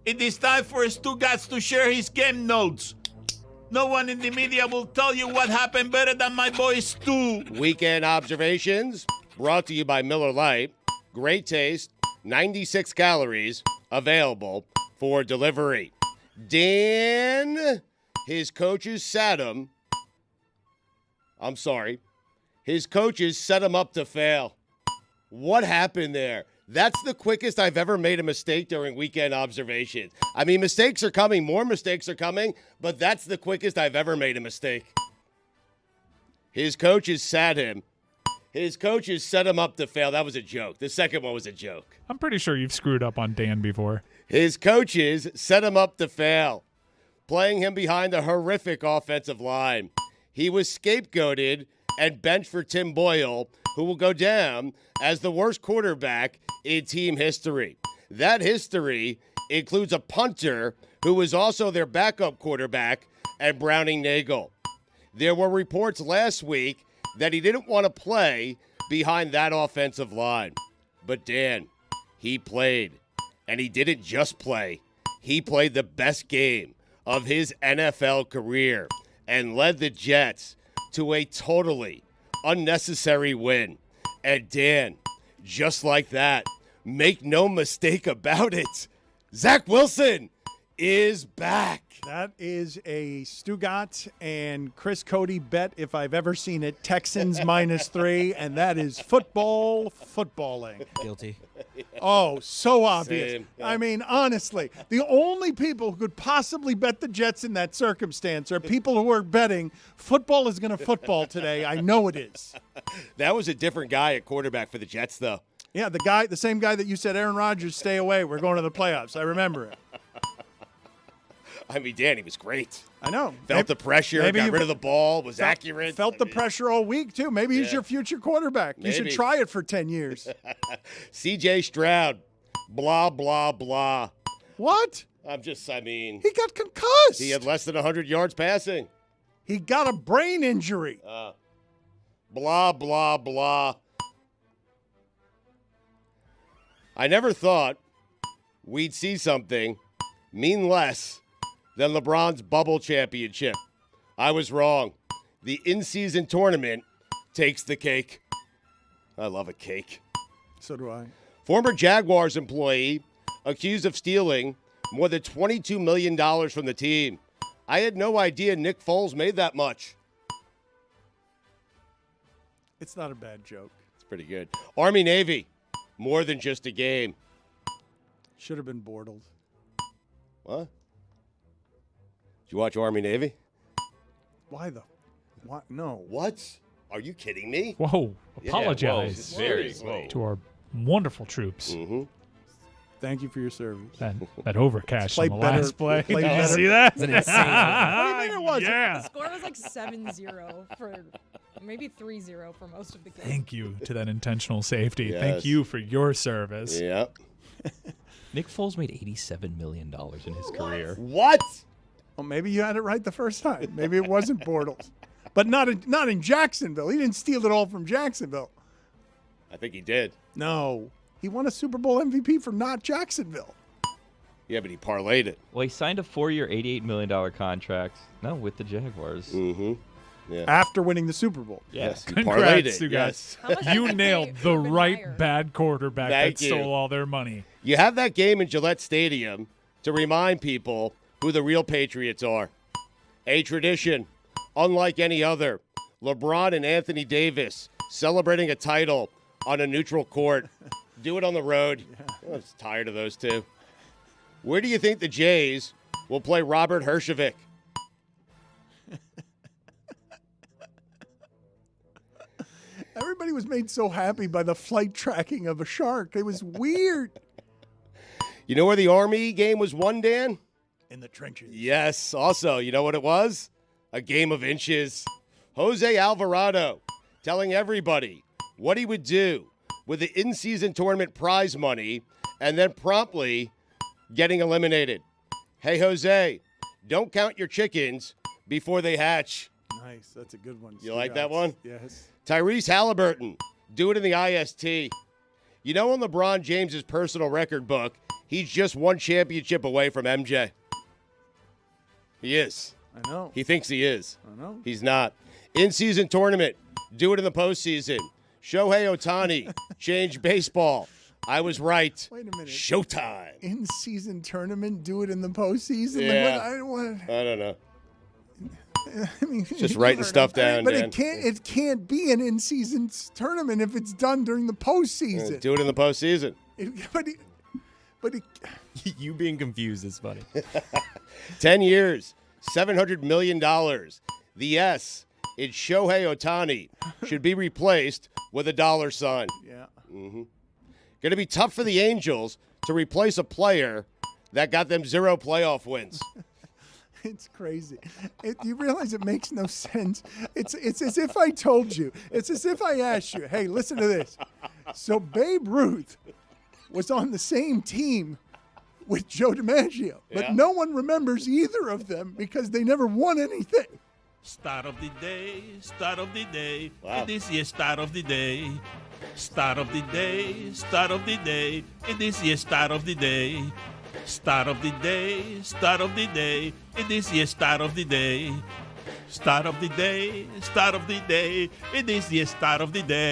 It is time for Stugotz to share his game notes. No one in the media will tell you what happened better than my boy Stu. Weekend observations brought to you by Miller Lite. Great taste, 96 calories, available for delivery. Dan, his coaches set him up to fail. What happened there? That's the quickest I've ever made a mistake during weekend observations. I mean, mistakes are coming. More mistakes are coming. But that's the quickest I've ever made a mistake. His coaches sat him. His coaches set him up to fail. That was a joke. The second one was a joke. I'm pretty sure you've screwed up on Dan before. His coaches set him up to fail, playing him behind a horrific offensive line. He was scapegoated and benched for Tim Boyle, who will go down as the worst quarterback in team history. That history includes a punter who was also their backup quarterback, and Browning Nagel. There were reports last week that he didn't want to play behind that offensive line. But Dan, he played. And he didn't just play. He played the best game of his NFL career and led the Jets to a totally unnecessary win. And Dan, just like that, make no mistake about it, Zach Wilson is back. That is a Stugotz and Chris Cody bet if I've ever seen it. Texans -3, and that is footballing. Guilty. Oh, so obvious. Same, yeah. I mean, honestly, the only people who could possibly bet the Jets in that circumstance are people who are betting football is going to football today. I know it is. That was a different guy at quarterback for the Jets, though. Yeah, the same guy that you said, Aaron Rodgers, stay away. We're going to the playoffs. I remember it. I mean, Dan, he was great. I know. Felt the pressure, got rid of the ball, was accurate. Felt the pressure all week, too. Maybe he's your future quarterback. You should try it for 10 years. C.J. Stroud, blah, blah, blah. What? He got concussed. He had less than 100 yards passing. He got a brain injury. Blah, blah, blah. I never thought we'd see something mean less than LeBron's bubble championship. I was wrong. The in-season tournament takes the cake. I love a cake. So do I. Former Jaguars employee accused of stealing more than $22 million from the team. I had no idea Nick Foles made that much. It's not a bad joke. It's pretty good. Army-Navy, more than just a game. Should have been Bortles. What? Did you watch Army-Navy? Why? No. What? Are you kidding me? Whoa. Apologize Seriously. to our wonderful troops. Mm-hmm. Thank you for your service. That overcash on the last play. Play Did you better. see that? It's an insane. What do you mean it wasn't? Yeah. The score was like 7-0 for maybe 3-0 for most of the game. Thank you to that intentional safety. Yes. Thank you for your service. Yep. Nick Foles made $87 million in his career. What? Well, maybe you had it right the first time. Maybe it wasn't Bortles. But not in Jacksonville. He didn't steal it all from Jacksonville. I think he did. No. He won a Super Bowl MVP for not Jacksonville. Yeah, but he parlayed it. Well, he signed a 4-year, $88 million contract. No, with the Jaguars. Mm-hmm. Yeah. After winning the Super Bowl. Yes. He Congrats, parlayed it. you guys. Yes. How much did You they nailed pay the Urban right Meyer? bad quarterback Thank that you. stole all their money. You have that game in Gillette Stadium to remind people who the real Patriots are. A tradition, unlike any other. LeBron and Anthony Davis celebrating a title on a neutral court. Do it on the road. Yeah. I'm just tired of those two. Where do you think the Jays will play Robert Herjavec? Everybody was made so happy by the flight tracking of a shark. It was weird. You know where the Army game was won, Dan? In the trenches. Yes. Also, you know what it was? A game of inches. Jose Alvarado telling everybody what he would do with the in-season tournament prize money and then promptly getting eliminated. Hey, Jose, don't count your chickens before they hatch. Nice. That's a good one. You like that one? Yes. Tyrese Halliburton, do it in the IST. You know, in LeBron James's personal record book, he's just one championship away from MJ. He is. I know. He thinks he is. I know. He's not. In-season tournament. Do it in the postseason. Shohei Ohtani. Change baseball. I was right. Wait a minute. Showtime. In-season tournament, do it in the postseason? Yeah. I don't know. mean, Just writing stuff down, but Dan. it can't be an in-season tournament if it's done during the postseason. Do it in the postseason. But You being confused is funny. 10 years, $700 million. The S in Shohei Ohtani should be replaced with a dollar sign. yeah. Going to be tough for the Angels to replace a player that got them 0 playoff wins. It's crazy. You realize it makes no sense. It's as if I told you. It's as if I asked you, hey, listen to this. So Babe Ruth was on the same team with Joe DiMaggio, but Yeah. no one remembers either of them because they never won anything. Start of the day, start of the day. Wow. It is your start of the day. Start of the day, start of the day. It is your start of the day. Start of the day, start of the day. It is your start of the day. Start of the day, start of the day. It is your start of the day.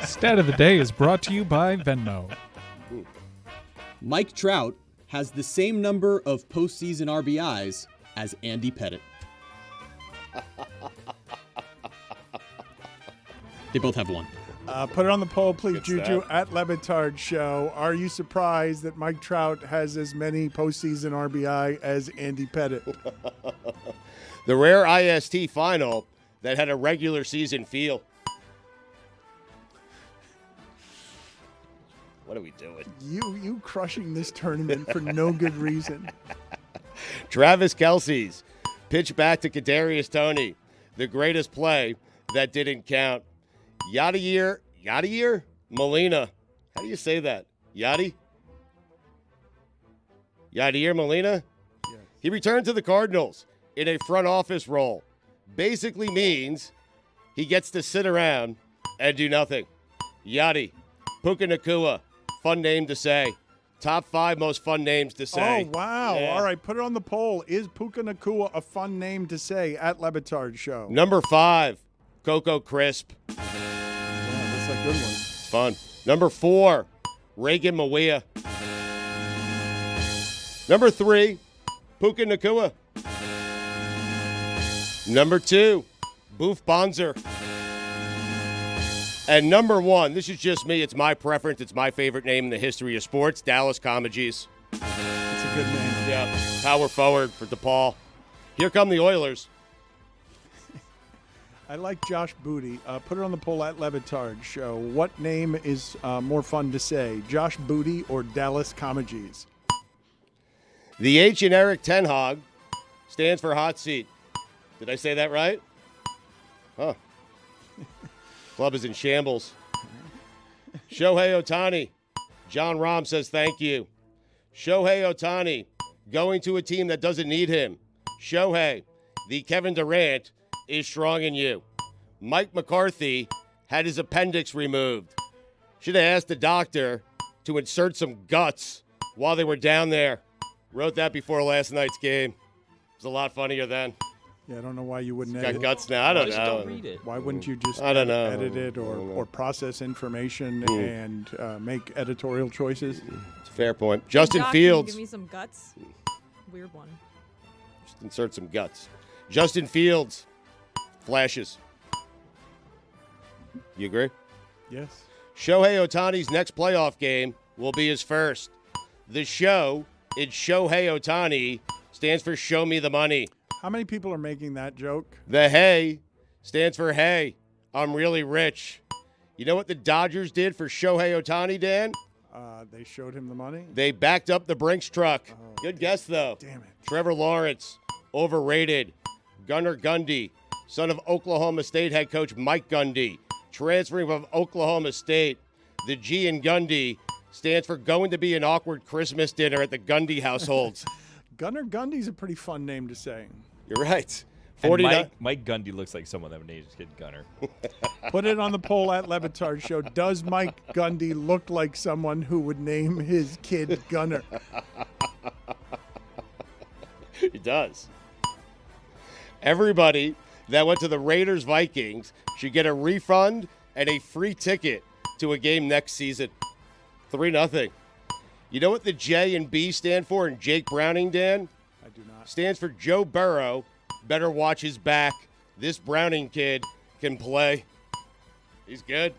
Stat of the day is brought to you by Venmo. Mike Trout has the same number of postseason RBIs as Andy Pettit. They both have one. Put it on the poll, please, Good Juju, stat. at Le Batard Show. Are you surprised that Mike Trout has as many postseason RBI as Andy Pettit? The rare IST final that had a regular season feel. What are we doing? You crushing this tournament for no good reason. Travis Kelce's pitch back to Kadarius Toney. The greatest play that didn't count. Yadier Molina. How do you say that? Yadier Molina? Yes. He returned to the Cardinals in a front office role. Basically means he gets to sit around and do nothing. Yadi. Puka Nakua. Fun name to say. Top 5 most fun names to say. Oh, wow. Yeah. All right, put it on the poll. Is Puka Nakua a fun name to say at Le Batard Show? Number 5, Coco Crisp. Yeah, that's a good one. It's fun. Number 4, Reagan Mawia. Number 3, Puka Nakua. Number 2, Boof Bonzer. And number 1, this is just me. It's my preference. It's my favorite name in the history of sports, Dallas Comegys. That's a good name. Yeah, power forward for DePaul. Here come the Oilers. I like Josh Booty. Put it on the poll at Le Batard Show. What name is more fun to say, Josh Booty or Dallas Comegys? The H in Eric Ten Hag stands for hot seat. Did I say that right? Huh. Club is in shambles. Shohei Ohtani. John Rahm says thank you. Shohei Ohtani going to a team that doesn't need him. Shohei, the Kevin Durant, is strong in you. Mike McCarthy had his appendix removed. Should have asked the doctor to insert some guts while they were down there. Wrote that before last night's game. It was a lot funnier then. Yeah, I don't know why you wouldn't Got edit. guts now. I don't Just know. don't read it. Why wouldn't you just I don't know. edit it I don't know. or process information and make editorial choices? It's a fair point. Justin Doc, can you Fields. give me some guts. Weird one. Just insert some guts. Justin Fields. Flashes. You agree? Yes. Shohei Ohtani's next playoff game will be his first. The show, it's Shohei Ohtani, stands for Show Me the Money. How many people are making that joke? The hey stands for hey, I'm really rich. You know what the Dodgers did for Shohei Ohtani, Dan? They showed him the money? They backed up the Brinks truck. Good guess, though. Damn it. Trevor Lawrence, overrated. Gunnar Gundy, son of Oklahoma State head coach Mike Gundy, transferring from Oklahoma State. The G in Gundy stands for going to be an awkward Christmas dinner at the Gundy households. Gunnar Gundy's a pretty fun name to say. You're right. And 49. Mike Gundy looks like someone that would name his kid Gunner. Put it on the poll at Le Batard Show. Does Mike Gundy look like someone who would name his kid Gunner? He does. Everybody that went to the Raiders-Vikings should get a refund and a free ticket to a game next season. 3-0. You know what the J and B stand for in Jake Browning, Dan? I do not. Stands for Joe Burrow. Better watch his back. This Browning kid can play. He's good.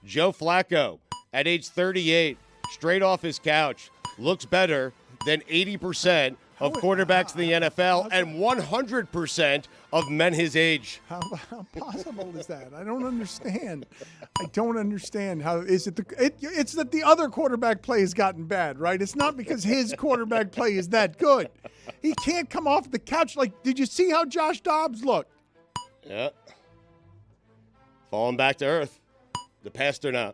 Joe Flacco, at age 38, straight off his couch, looks better than 80% of quarterbacks in the NFL and 100% of men his age. How possible is that? I don't understand. I don't understand how is it. It's that the other quarterback play has gotten bad, right? It's not because his quarterback play is that good. He can't come off the couch. Like, did you see how Josh Dobbs looked? Yeah. Falling back to earth. The pastor now.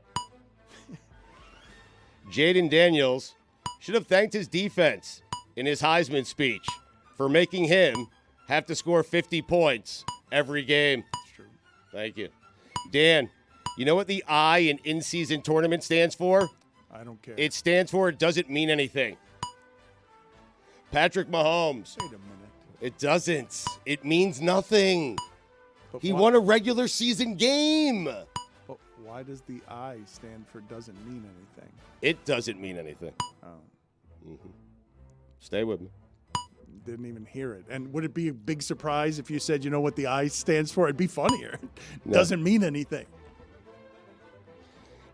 Jaden Daniels should have thanked his defense in his Heisman speech for making him have to score 50 points every game. That's true. Thank you. Dan, you know what the I in in-season tournament stands for? I don't care. It stands for it doesn't mean anything. Patrick Mahomes. Wait a minute. It doesn't. It means nothing. But He why- won a regular season game. But why does the I stand for doesn't mean anything? It doesn't mean anything. Oh, Stay with me. didn't even hear it. And would it be a big surprise if you said, you know what the I stands for? It'd be funnier. No. Doesn't mean anything.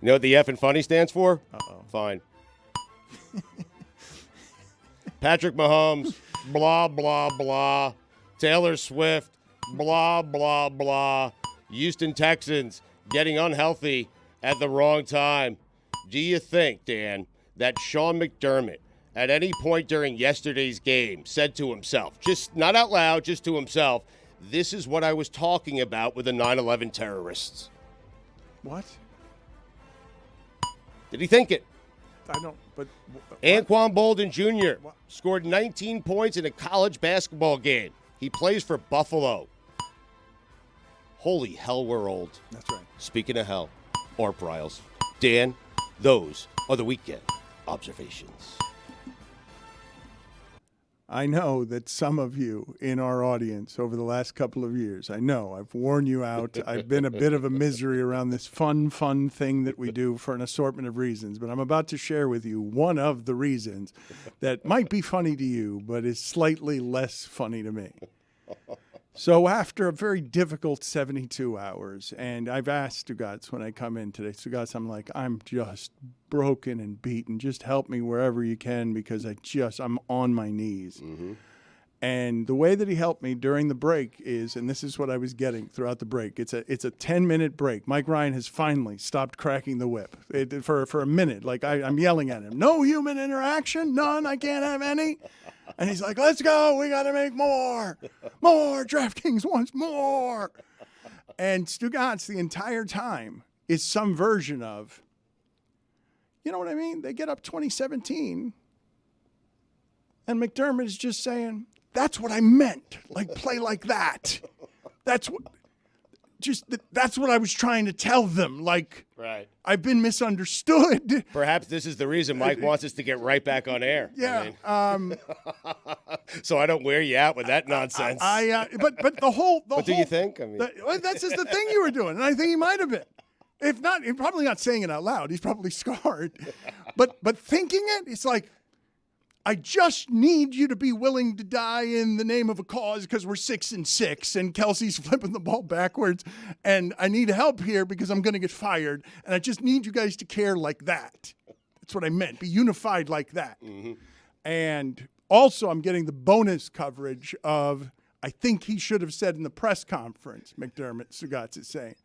You know what the F in funny stands for? Uh-oh. Fine. Patrick Mahomes, blah, blah, blah. Taylor Swift, blah, blah, blah. Houston Texans getting unhealthy at the wrong time. Do you think, Dan, that Sean McDermott at any point during yesterday's game said to himself, just not out loud, just to himself, this is what I was talking about with the 9/11 terrorists? What? Did he think it? I don't, but. Anquan Bolden Jr. scored 19 points in a college basketball game. He plays for Buffalo. Holy hell, we're old. That's right. Speaking of hell, or Bryles. Dan, those are the weekend observations. I know that some of you in our audience over the last couple of years, I know I've worn you out. I've been a bit of a misery around this fun thing that we do for an assortment of reasons. But I'm about to share with you one of the reasons that might be funny to you, but is slightly less funny to me. So after a very difficult 72 hours, and I've asked Stugotz when I come in today, Stugotz, I'm like, I'm just broken and beaten. Just help me wherever you can because I'm on my knees. Mm-hmm. And the way that he helped me during the break is, and this is what I was getting throughout the break, it's a 10-minute break. Mike Ryan has finally stopped cracking the whip for a minute. Like I'm yelling at him, no human interaction, none, I can't have any. And he's like, let's go. We got to make more. More. DraftKings wants more. And Stugotz the entire time is some version of, you know what I mean? They get up 2017. And McDermott is just saying, that's what I meant. Like, play like that. That's what I was trying to tell them. Like, Right. I've been misunderstood. Perhaps this is the reason Mike wants us to get right back on air. Yeah. So I don't wear you out with that nonsense. But the whole. What do you think? I mean, That's just the thing you were doing, and I think he might have been. If not, he's probably not saying it out loud. He's probably scarred. But thinking it, it's like, I just need you to be willing to die in the name of a cause because we're 6-6 and Kelsey's flipping the ball backwards and I need help here because I'm going to get fired and I just need you guys to care like that. That's what I meant. Be unified like that. Mm-hmm. And also I'm getting the bonus coverage of, I think he should have said in the press conference, McDermott, Stugotz is saying.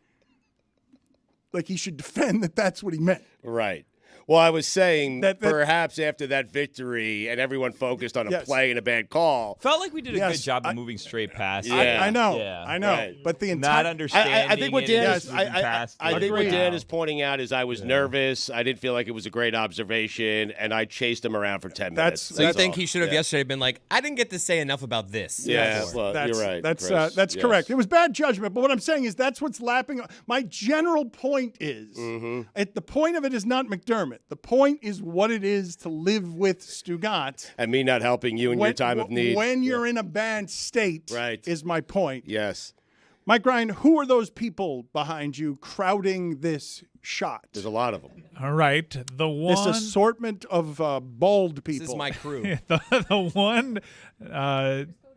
Like he should defend that that's what he meant. right. Well, I was saying That- perhaps after that victory and everyone focused on a Yes. play and a bad call. Felt like we did a Yes, good job of moving straight past. Yeah. it. I know. Yeah. I know. Right. But the Not entire understanding. I think what it Dan and is, just moving past I it. think what Agreed. Dan is pointing out is I was nervous. I didn't feel like it was a great observation, and I chased him around for 10 minutes. So you That's think all. he should have Yeah. yesterday been like, I didn't get to say enough about this. Yeah, before." well, you're right. That's Chris. that's Yes. correct. It was bad judgment, but what I'm saying is that's what's lapping. My general point is, the point of it is not McDermott. The point is what it is to live with Stugotz. And me not helping you in your time of need. When you're in a bad state, Right. is my point. Yes. Mike Ryan, who are those people behind you crowding this shot? There's a lot of them. All right, the one. This assortment of bald people. This is my crew. the one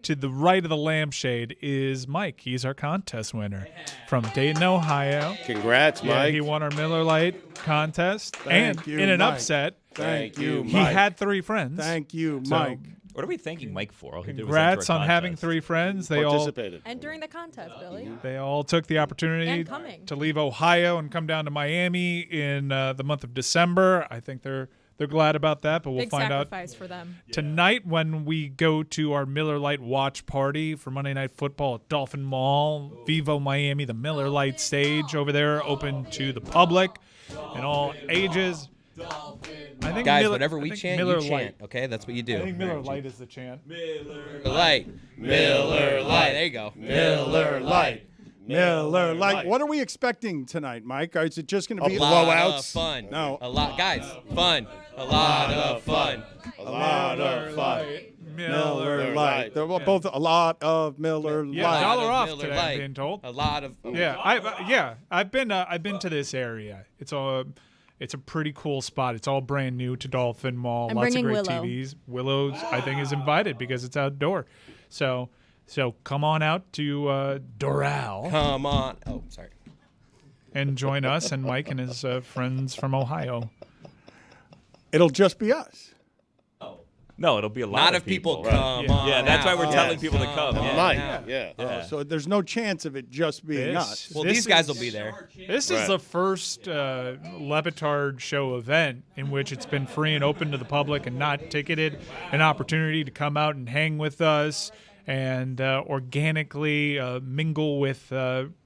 to the right of the lampshade is Mike. He's our contest winner from Dayton, Ohio. Congrats, Yeah, Mike. he won our Miller Lite contest. Thank and you, in an Mike. upset, Thank you, he Mike. had 3 friends. Thank you, So, Mike. What are we thanking Mike for? All he did was Congrats enter a on having contest. 3 friends. They all Participated. And during the contest, Billy. They all took the opportunity And coming. to leave Ohio and come down to Miami in the month of December. I think they're glad about that, but we'll Big find out sacrifice for them. tonight when we go to our Miller Lite watch party for Monday Night Football at Dolphin Mall, Vivo Miami, the Miller Lite stage over there, open to the public and all ages. I think Guys, Miller- whatever I we think chant, Miller you chant. Okay, that's what you do. I think Miller Lite is the chant. Light. Miller Light. There you go. Miller Lite. Miller Lite. What are we expecting tonight, Mike? Is it just going to be A lot blowouts? of fun. No. A lot, guys. Fun. A lot of fun. A lot of fun. Miller Lite. Lite? They're both a lot of Miller Yeah, Lite. dollar off Miller today, Lite. I'm being told. A lot of. Yeah, I've been to this area. It's a pretty cool spot. It's all brand new to Dolphin Mall. I'm Lots of bringing great Willow. TVs. Willow's, I think, is invited because it's outdoor. So come on out to Doral Come on. Oh, sorry. and join us and Mike and his friends from Ohio. It'll just be us. No, it'll be a lot, lot of people come on. Yeah, that's why we're out. telling people to come. Come Yeah. on Mike, out. yeah. So there's no chance of it just being This- us. Well, This these guys is- will be there. This Right. is the first Le Batard Show event in which it's been free and open to the public and not ticketed. An opportunity to come out and hang with us and organically mingle with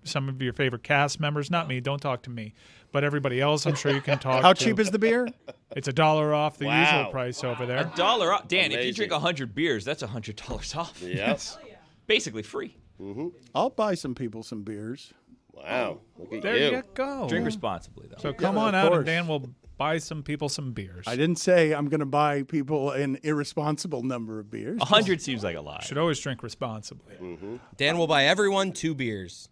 some of your favorite cast members. Not me, don't talk to me. But everybody else, I'm sure you can talk How to. cheap is the beer? It's $1 off the Wow. usual price over there. $1 off. Dan, if you Amazing. drink 100 beers, that's $100 off. Yes. Basically free. I'll buy some people some beers. Wow. Look at There you. you go. Drink responsibly, though. So come Yeah, on of out and course. Dan will buy some people some beers. I didn't say I'm going to buy people an irresponsible number of beers. 100 seems like a lot. Should always drink responsibly. Dan will buy everyone 2 beers.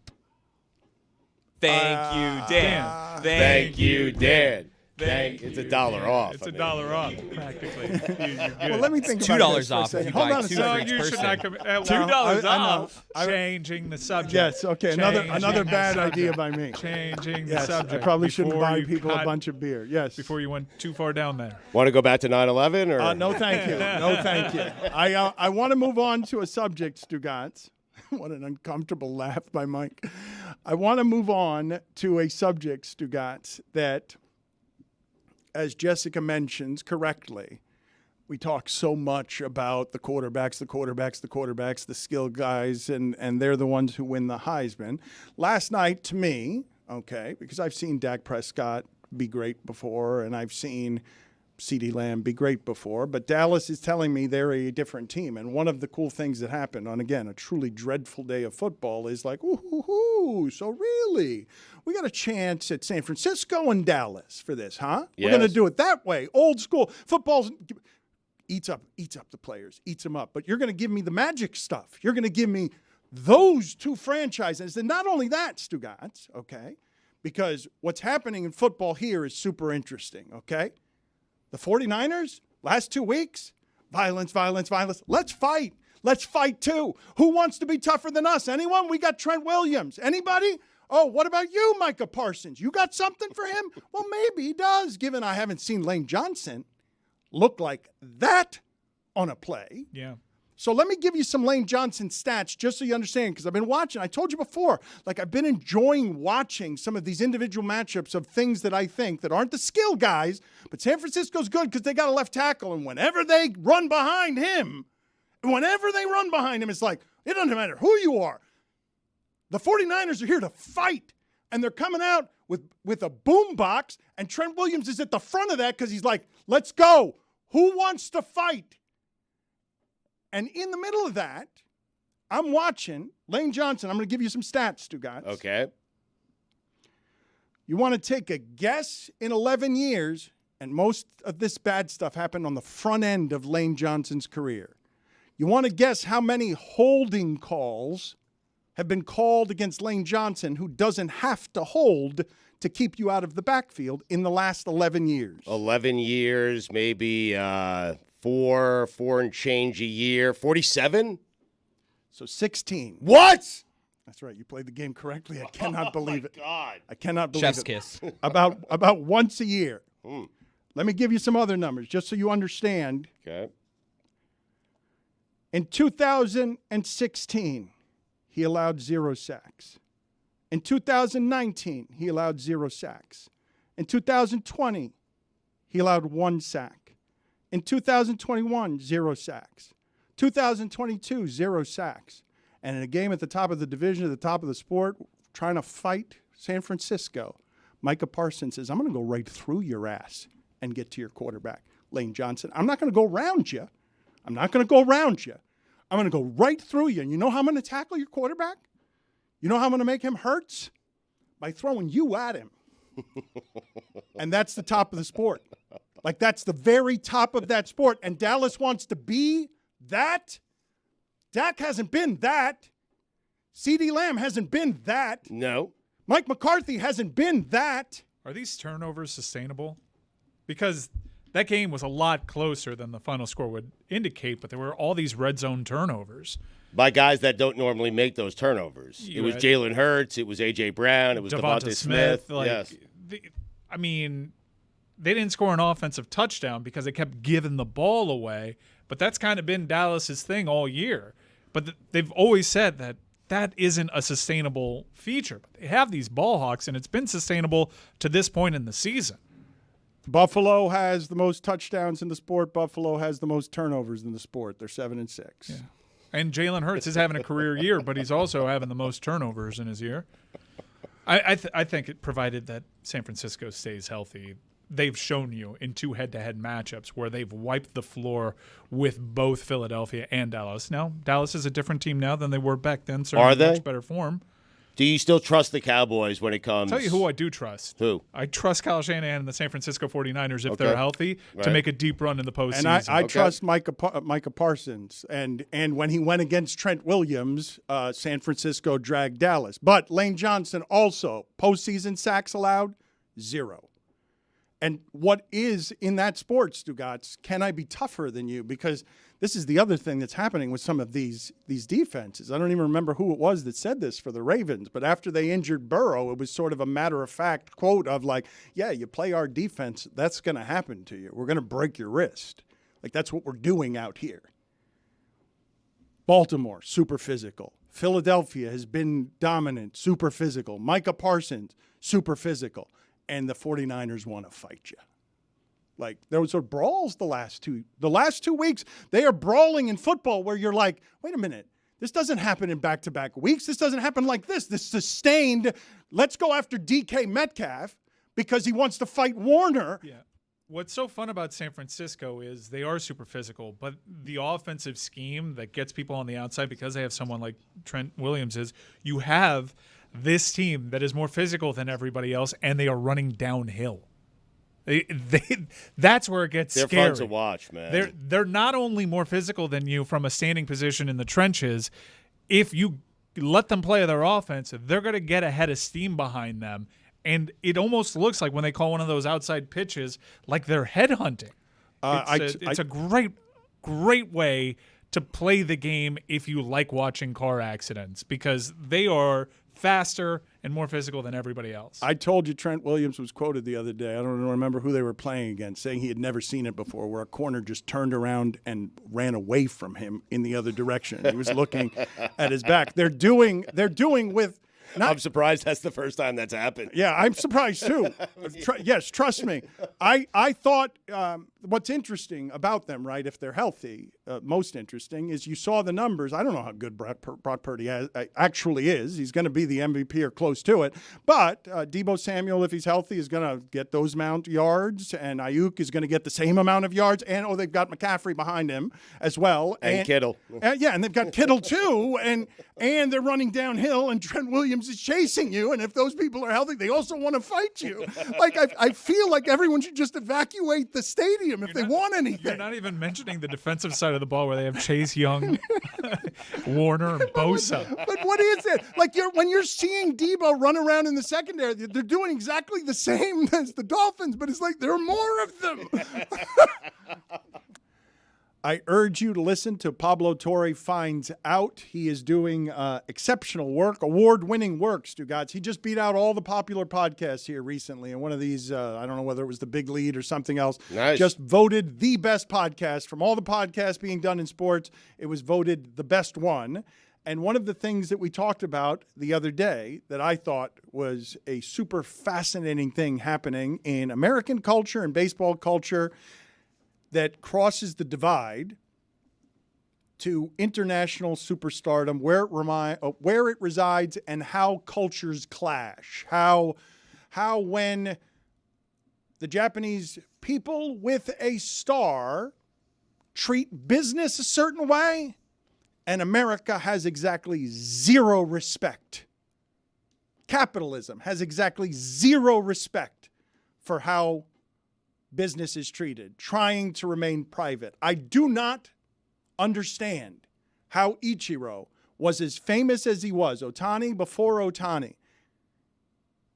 Thank you, Dan. Thank you, Dan. It's $1 off. It's I mean. $1 off, practically. You're good. Well, let me think It's about this $2 for a off if second. you Hold buy on a 2 No, for second. each you should person. not come. $2 I know. off. Changing the subject. Yes, okay. Another Changing bad the idea subject. by me. Changing the Yes, subject. I probably shouldn't before buy you people a cut- bunch of beer. Yes. Before you went too far down there. Want to go back to 9/11 or No, thank you. No, thank you. I want to move on to a subject, Stugotz. What an uncomfortable laugh by Mike. I want to move on to a subject, Stugotz, that, as Jessica mentions correctly, we talk so much about the quarterbacks, the skill guys, and they're the ones who win the Heisman. Last night, to me, okay, because I've seen Dak Prescott be great before, and I've seen CeeDee Lamb be great before, but Dallas is telling me they're a different team. And one of the cool things that happened on, again, a truly dreadful day of football is like, ooh, so really? We got a chance at San Francisco and Dallas for this, huh? We're going to Yes. do it that way. Old school. Football's eats up the players, eats them up. But you're going to give me the magic stuff. You're going to give me those 2 franchises. And not only that, Stugotz, okay, because what's happening in football here is super interesting, okay? The 49ers, last 2 weeks, violence. Let's fight. Let's fight too. Who wants to be tougher than us? Anyone? We got Trent Williams. Anybody? Oh, what about you, Micah Parsons? You got something for him? Well, maybe he does, given I haven't seen Lane Johnson look like that on a play. Yeah. So let me give you some Lane Johnson stats just so you understand, because I've been watching. I told you before, like I've been enjoying watching some of these individual matchups of things that I think that aren't the skill guys, but San Francisco's good because they got a left tackle, and whenever they run behind him, it's like, it doesn't matter who you are. The 49ers are here to fight, and they're coming out with a boom box, and Trent Williams is at the front of that because he's like, let's go. Who wants to fight? And in the middle of that, I'm watching Lane Johnson. I'm going to give you some stats, Stugotz. Okay. You want to take a guess in 11 years, and most of this bad stuff happened on the front end of Lane Johnson's career. You want to guess how many holding calls have been called against Lane Johnson, who doesn't have to hold to keep you out of the backfield in the last 11 years? 11 years, maybe four and change a year. 47? So 16. What? That's right. You played the game correctly. I cannot believe it. God. I cannot believe Chef's it. kiss. About once a year. Let me give you some other numbers just so you understand. Okay. In 2016, he allowed 0 sacks. In 2019, he allowed 0 sacks. In 2020, he allowed 1 sack. In 2021, 0 sacks. 2022, 0 sacks. And in a game at the top of the division, at the top of the sport, trying to fight San Francisco, Micah Parsons says, I'm going to go right through your ass and get to your quarterback, Lane Johnson. I'm not going to go around you. I'm going to go right through you. And you know how I'm going to tackle your quarterback? You know how I'm going to make him hurt? By throwing you at him. And that's the top of the sport. Like, that's the very top of that sport. And Dallas wants to be that. Dak hasn't been that. CeeDee Lamb hasn't been that. No. Mike McCarthy hasn't been that. Are these turnovers sustainable? Because that game was a lot closer than the final score would indicate, but there were all these red zone turnovers. By guys that don't normally make those turnovers. You It was had- Jalen Hurts. It was A.J. Brown. It was Devontae Smith. Yes. They didn't score an offensive touchdown because they kept giving the ball away, but that's kind of been Dallas's thing all year. But they've always said that isn't a sustainable feature. But they have these ball hawks, and it's been sustainable to this point in the season. Buffalo has the most touchdowns in the sport. Buffalo has the most turnovers in the sport. They're 7-6. Yeah. And Jalen Hurts is having a career year, but he's also having the most turnovers in his year. I think it, provided that San Francisco stays healthy, they've shown you in 2 head-to-head matchups where they've wiped the floor with both Philadelphia and Dallas. Now, Dallas is a different team now than they were back then. Certainly Are they? in much better form. Do you still trust the Cowboys when it comes? I'll tell you who I do trust. Who? I trust Kyle Shanahan and the San Francisco 49ers, if Okay. they're healthy, to Right. make a deep run in the postseason. And I trust Micah Parsons. And when he went against Trent Williams, San Francisco dragged Dallas. But Lane Johnson also, postseason sacks allowed, 0. And what is in that sport, Stugotz, can I be tougher than you? Because this is the other thing that's happening with some of these defenses. I don't even remember who it was that said this for the Ravens, but after they injured Burrow, it was sort of a matter-of-fact quote of like, yeah, you play our defense, that's going to happen to you. We're going to break your wrist. Like, that's what we're doing out here. Baltimore, super physical. Philadelphia has been dominant, super physical. Micah Parsons, super physical. And the 49ers want to fight you. Like, there was brawls the last 2 weeks. They are brawling in football where you're like, wait a minute. This doesn't happen in back-to-back weeks. This doesn't happen like this. This sustained, let's go after DK Metcalf because he wants to fight Warner. Yeah. What's so fun about San Francisco is they are super physical, but the offensive scheme that gets people on the outside because they have someone like Trent Williams is you have this team that is more physical than everybody else, and they are running downhill. That's where it gets They're scary. fun to watch, man. They're not only more physical than you from a standing position in the trenches. If you let them play their offense, they're going to get a head of steam behind them, and it almost looks like when they call one of those outside pitches like they're headhunting. It's a great way to play the game if you like watching car accidents, because they are faster and more physical than everybody else. I told you Trent Williams was quoted the other day. I don't remember who they were playing against, saying he had never seen it before, where a corner just turned around and ran away from him in the other direction. He was looking at his back. They're doing with. I'm surprised that's the first time that's happened. Yeah, I'm surprised too. Yes, trust me. I thought what's interesting about them, right, if they're healthy, most interesting, is you saw the numbers. I don't know how good Brock Purdy actually is. He's going to be the MVP or close to it. But Deebo Samuel, if he's healthy, is going to get those amount of yards, and Ayuk is going to get the same amount of yards. And, they've got McCaffrey behind him as well. And Kittle. And they've got Kittle too, and they're running downhill, and Trent Williams is chasing you, and if those people are healthy, they also want to fight you. Like, I feel like everyone should just evacuate the stadium if they want anything. You're not even mentioning the defensive side of the ball where they have Chase Young, Warner, and Bosa. But what is it? Like, when you're seeing Debo run around in the secondary, they're doing exactly the same as the Dolphins, but it's like there are more of them. I urge you to listen to Pablo Torre Finds Out. He is doing exceptional work, award-winning work, Stugotz. He just beat out all the popular podcasts here recently. And one of these, I don't know whether it was The Big Lead or something else, just voted the best podcast. From all the podcasts being done in sports, it was voted the best one. And one of the things that we talked about the other day that I thought was a super fascinating thing happening in American culture and baseball culture that crosses the divide to international superstardom, where it resides, and how cultures clash. How when the Japanese people with a star treat business a certain way, and America has exactly zero respect. Capitalism has exactly zero respect for how business is treated, trying to remain private. I do not understand how Ichiro was as famous as he was, Ohtani before Ohtani,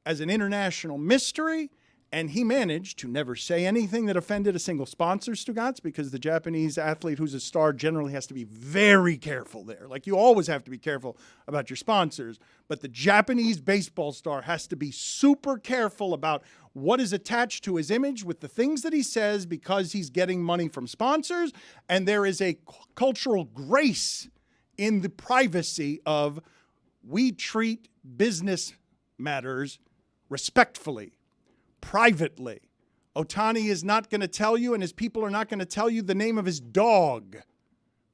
as an international mystery, and he managed to never say anything that offended a single sponsor, Stugotz, because the Japanese athlete who's a star generally has to be very careful there. Like, you always have to be careful about your sponsors, but the Japanese baseball star has to be super careful about what is attached to his image with the things that he says, because he's getting money from sponsors, and there is a cultural grace in the privacy of we treat business matters respectfully, privately. Ohtani is not going to tell you, and his people are not going to tell you the name of his dog,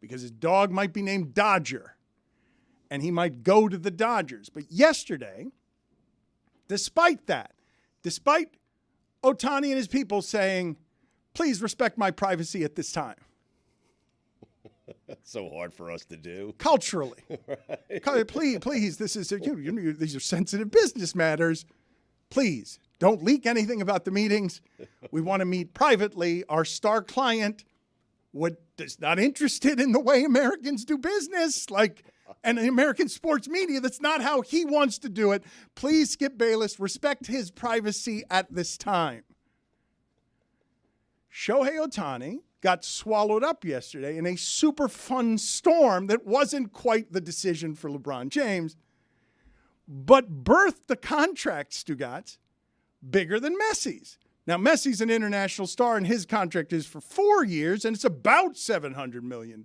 because his dog might be named Dodger, and he might go to the Dodgers. But yesterday, despite Ohtani and his people saying, please respect my privacy at this time. That's so hard for us to do. Culturally. Right. Please, this is, these are sensitive business matters. Please, don't leak anything about the meetings. We want to meet privately. Our star client is not interested in the way Americans do business. And the American sports media, that's not how he wants to do it. Please, Skip Bayless, respect his privacy at this time. Shohei Ohtani got swallowed up yesterday in a super fun storm that wasn't quite the decision for LeBron James, but birthed the contract, Stugotz, bigger than Messi's. Now, Messi's an international star, and his contract is for 4 years, and it's about $700 million.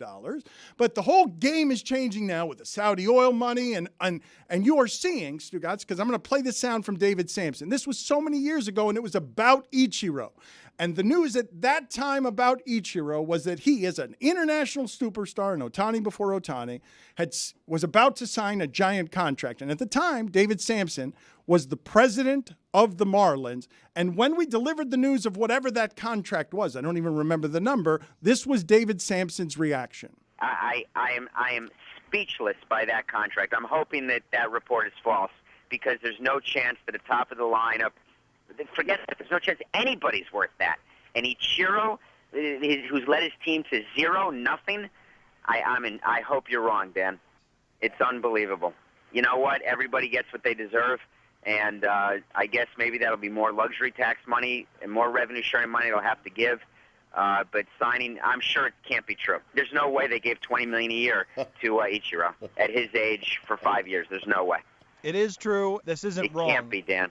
But the whole game is changing now with the Saudi oil money, and you are seeing, Stugotz, because I'm going to play this sound from David Sampson. This was so many years ago, and it was about Ichiro. And the news at that time about Ichiro was that he is an international superstar, and Ohtani before Ohtani was about to sign a giant contract. And at the time, David Sampson was the president of the Marlins. And when we delivered the news of whatever that contract was, I don't even remember the number, this was David Sampson's reaction. I am speechless by that contract. I'm hoping that report is false, because there's no chance that the top of the lineup, forget that, there's no chance anybody's worth that. And Ichiro, who's led his team to nothing, I hope you're wrong, Dan. It's unbelievable. You know what? Everybody gets what they deserve. And I guess maybe that'll be more luxury tax money and more revenue sharing money they'll have to give. But signing, I'm sure it can't be true. There's no way they gave $20 million a year to Ichiro at his age for 5 years. There's no way. It is true. This isn't wrong. It can't be, Dan.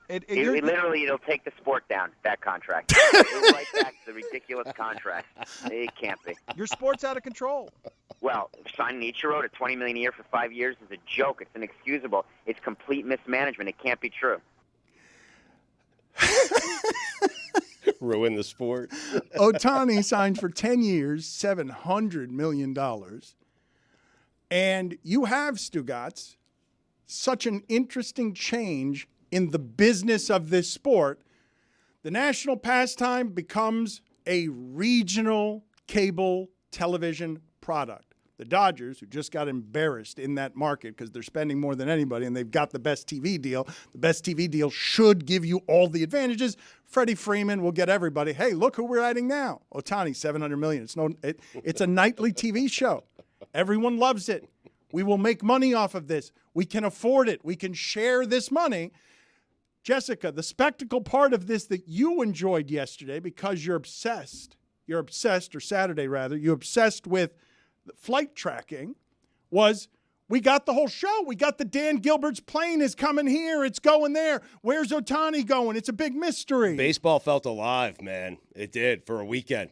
It Literally, it'll take the sport down, that contract. It'll right back to the ridiculous contract. It can't be. Your sport's out of control. Well, signing Ichiro to $20 million a year for 5 years is a joke. It's inexcusable. It's complete mismanagement. It can't be true. Ruin the sport. Ohtani signed for 10 years, $700 million. And you have, Stugotz, such an interesting change in the business of this sport. The national pastime becomes a regional cable television product. The Dodgers, who just got embarrassed in that market because they're spending more than anybody and they've got the best TV deal. The best TV deal should give you all the advantages. Freddie Freeman will get everybody. Hey, look who we're adding now. Ohtani, $700 million. It's a nightly TV show. Everyone loves it. We will make money off of this. We can afford it. We can share this money. Jessica, the spectacle part of this that you enjoyed yesterday because you're obsessed, or Saturday rather, you're obsessed with flight tracking, was we got the whole show. We got the Dan Gilbert's plane is coming here. It's going there. Where's Ohtani going? It's a big mystery. Baseball felt alive, man. It did for a weekend.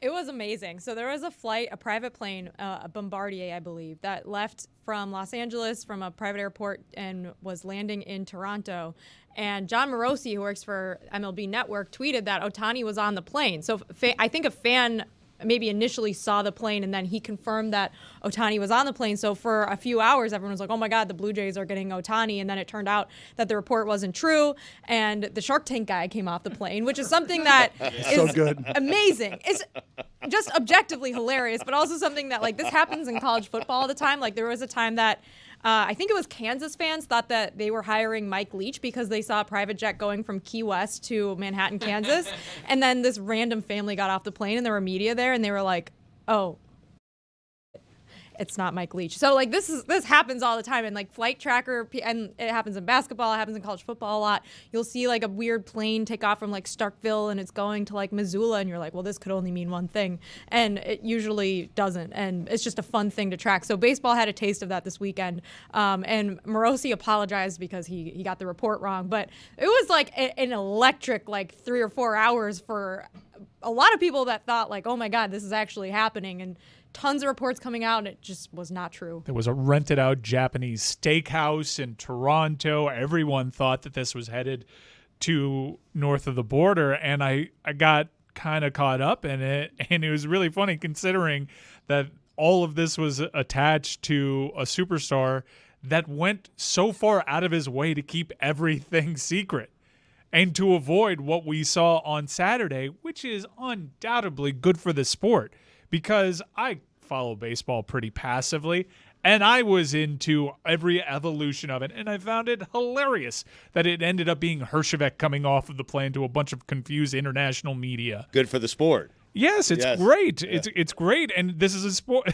It was amazing. So there was a flight, a private plane, a Bombardier, I believe, that left from Los Angeles from a private airport and was landing in Toronto. And John Morosi, who works for MLB Network, tweeted that Ohtani was on the plane. So I think a fan maybe initially saw the plane, and then he confirmed that Ohtani was on the plane. So for a few hours, everyone was like, oh my God, the Blue Jays are getting Ohtani. And then it turned out that the report wasn't true. And the Shark Tank guy came off the plane, which is something that is so good. Amazing. It's just objectively hilarious, but also something that, like, this happens in college football all the time. Like, there was a time that I think it was Kansas fans thought that they were hiring Mike Leach because they saw a private jet going from Key West to Manhattan, Kansas. And then this random family got off the plane and there were media there and they were like, oh, it's not Mike Leach. So, like, this happens all the time. And, like, flight tracker, and it happens in basketball, it happens in college football a lot. You'll see, like, a weird plane take off from, like, Starkville and it's going to, like, Missoula. And you're like, well, this could only mean one thing. And it usually doesn't. And it's just a fun thing to track. So baseball had a taste of that this weekend. And Morosi apologized because he got the report wrong. But it was, like, an electric, like, 3 or 4 hours for a lot of people that thought, like, oh, my God, this is actually happening. And tons of reports coming out, and it just was not true. There was a rented-out Japanese steakhouse in Toronto. Everyone thought that this was headed to north of the border, and I got kind of caught up in it, and it was really funny considering that all of this was attached to a superstar that went so far out of his way to keep everything secret and to avoid what we saw on Saturday, which is undoubtedly good for the sport. Because I follow baseball pretty passively, and I was into every evolution of it, and I found it hilarious that it ended up being Hershevek coming off of the plane to a bunch of confused international media. Good for the sport. Yes, it's great. Yeah. It's great, and this is a sport.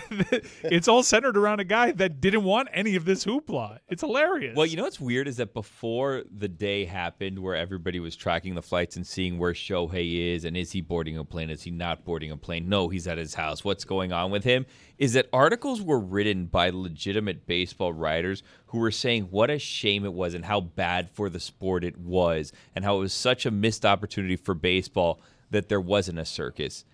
It's all centered around a guy that didn't want any of this hoopla. It's hilarious. Well, you know what's weird is that before the day happened where everybody was tracking the flights and seeing where Shohei is and is he boarding a plane, is he not boarding a plane? No, he's at his house. What's going on with him? Is that articles were written by legitimate baseball writers who were saying what a shame it was and how bad for the sport it was and how it was such a missed opportunity for baseball that there wasn't a circus.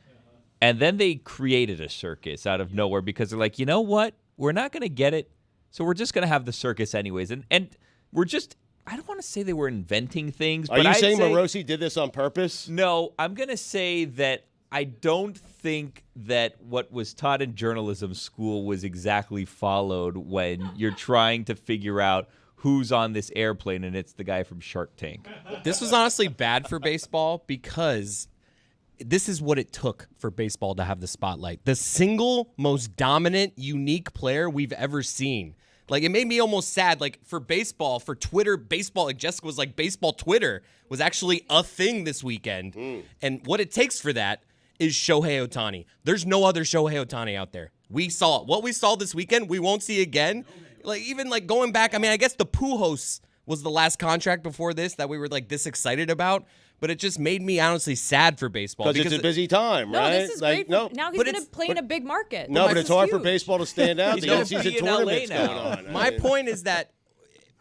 And then they created a circus out of nowhere because they're like, you know what? We're not going to get it, so we're just going to have the circus anyways. And we're just, I don't want to say they were inventing things. Are you saying Morosi did this on purpose? No, I'm going to say that I don't think that what was taught in journalism school was exactly followed when you're trying to figure out who's on this airplane, and it's the guy from Shark Tank. This was honestly bad for baseball because this is what it took for baseball to have the spotlight. The single most dominant, unique player we've ever seen. Like, it made me almost sad. Like, for baseball, for Twitter, baseball, like Jessica was like, baseball Twitter was actually a thing this weekend. And what it takes for that is Shohei Ohtani. There's no other Shohei Ohtani out there. We saw what we saw this weekend, we won't see again. Like, even like going back, I mean, I guess the Pujols was the last contract before this that we were like this excited about. But it just made me honestly sad for baseball. Because it's a busy time, No, right? this is great. Now he's going to play in a big market. No, but This it's is hard for huge. baseball to stand out. He's The gonna in-season be in LA tournaments now. going on. My point is that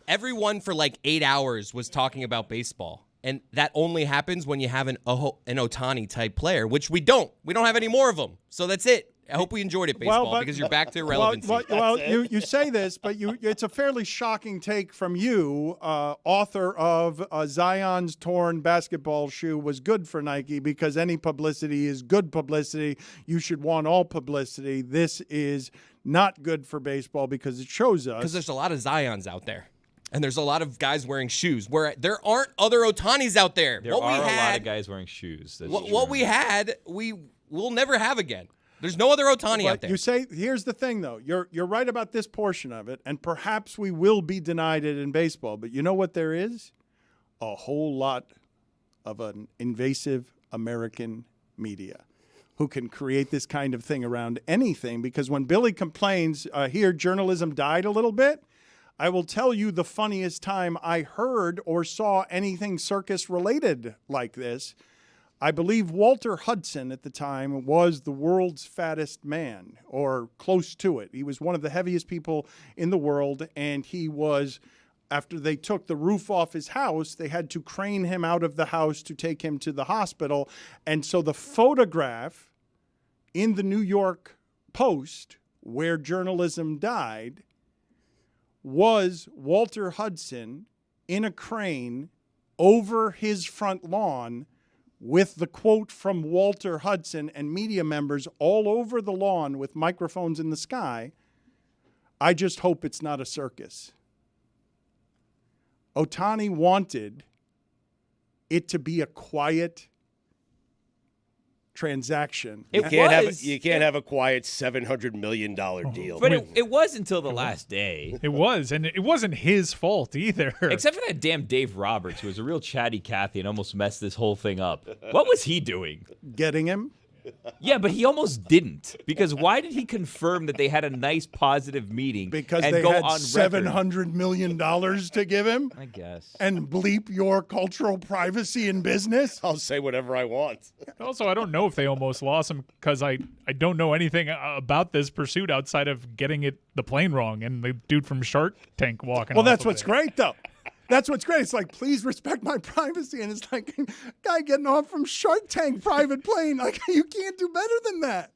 everyone for like 8 hours was talking about baseball. And that only happens when you have an Ohtani type player, which we don't. We don't have any more of them. So that's it. I hope we enjoyed it, baseball, because you're back to irrelevancy. Well, you say this, but it's a fairly shocking take from you, author of Zion's torn basketball shoe was good for Nike because any publicity is good publicity. You should want all publicity. This is not good for baseball because it shows us. Because there's a lot of Zions out there. And there's a lot of guys wearing shoes where there aren't other Otanis out there. There are a lot of guys wearing shoes. That's What we had, we will never have again. There's no other Ohtani out there. You say, here's the thing, though. You're right about this portion of it, and perhaps we will be denied it in baseball. But you know what there is? A whole lot of an invasive American media who can create this kind of thing around anything. Because when Billy complains, here journalism died a little bit, I will tell you the funniest time I heard or saw anything circus-related like this. I believe Walter Hudson at the time was the world's fattest man, or close to it. He was one of the heaviest people in the world, and he was, after they took the roof off his house, they had to crane him out of the house to take him to the hospital. And so the photograph in the New York Post, where journalism died, was Walter Hudson in a crane over his front lawn with the quote from Walter Hudson and media members all over the lawn with microphones in the sky. I just hope it's not a circus. Ohtani wanted it to be a quiet transaction. You can't have a quiet $700 million deal. But it was until the last day. It was, and it wasn't his fault either. Except for that damn Dave Roberts, who was a real chatty Cathy and almost messed this whole thing up. What was he doing? Getting him? Yeah, but he almost didn't. Because why did he confirm that they had a nice, positive meeting Because and they go had on $700 million to give him? I guess. And bleep your cultural privacy in business? I'll say whatever I want. Also, I don't know if they almost lost him because I don't know anything about this pursuit outside of getting the plane wrong and the dude from Shark Tank walking. Well, off that's of what's it. great, though. That's what's great. It's like, please respect my privacy. And it's like, guy getting off from Shark Tank private plane. Like, you can't do better than that.